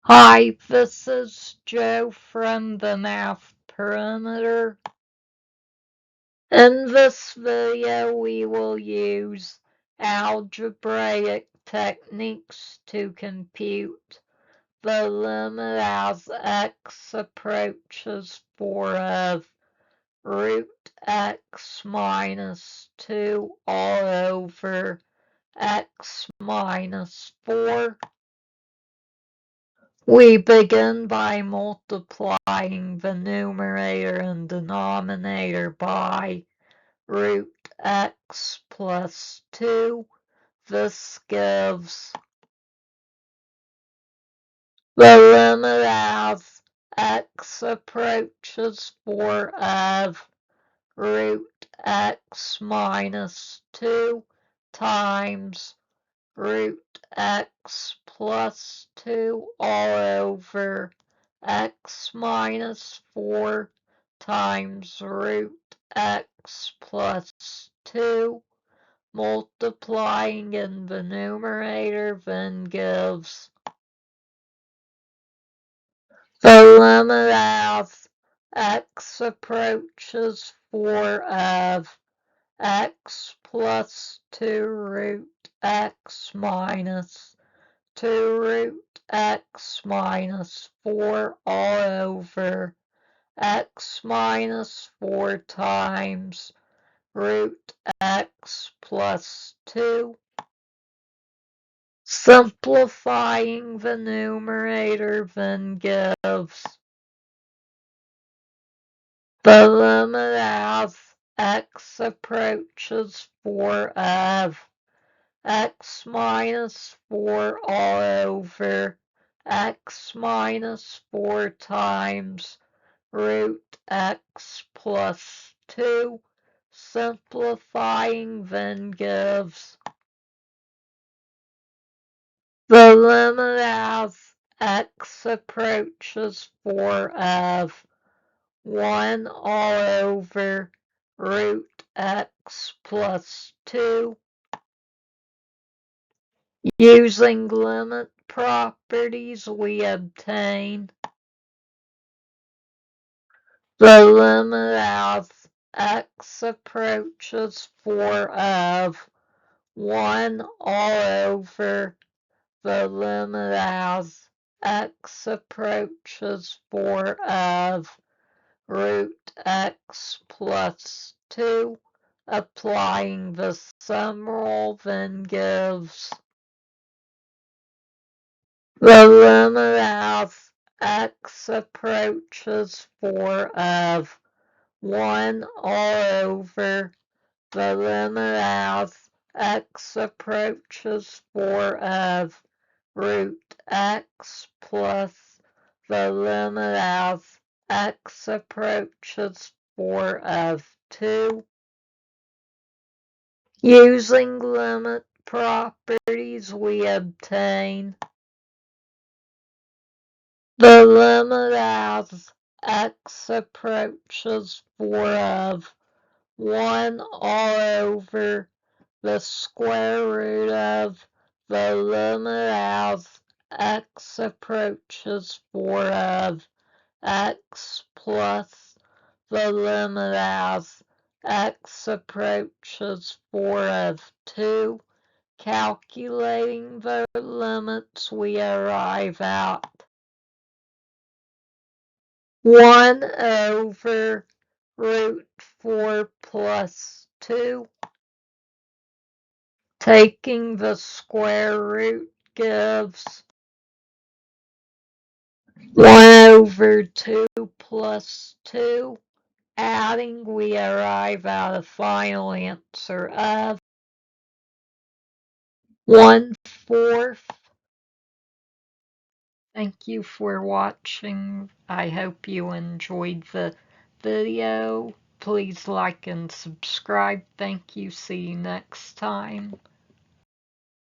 Hi, this is Joe from the Math Perimeter. In this video, we will use algebraic techniques to compute the limit as x approaches 4 of root x minus 2 all over x minus 4. We begin by multiplying the numerator and denominator by root x plus 2. This gives the limit as x approaches 4 of root x minus 2 times root x plus 2 all over x minus 4 times root x plus 2. Multiplying in the numerator then gives the limit as x approaches 4 of x plus 2 root x minus 2 root x minus 4 all over x minus 4 times root x plus 2. Simplifying the numerator then gives the limit as x approaches 4 of x minus 4 all over x minus 4 times root x plus 2. Simplifying then gives the limit as x approaches 4 of 1 all over root x plus 2. Using limit properties, we obtain the limit as x approaches 4 of 1 all over the limit as x approaches 4 of root x plus 2. Applying the sum rule then gives the limit as x approaches 4 of 1 all over the limit as x approaches 4 of root x plus the limit as x approaches 4 of 2. Using limit properties, we obtain the limit as x approaches 4 of 1 all over the square root of the limit as x approaches 4 of x plus the limit as x approaches 4 of 2. Calculating the limits, we arrive at 1 over root 4 plus 2. Taking the square root gives 1 over 2 plus 2. Adding, we arrive at a final answer of 1/4. Thank you for watching. I hope you enjoyed the video. Please like and subscribe. Thank you. See you next time.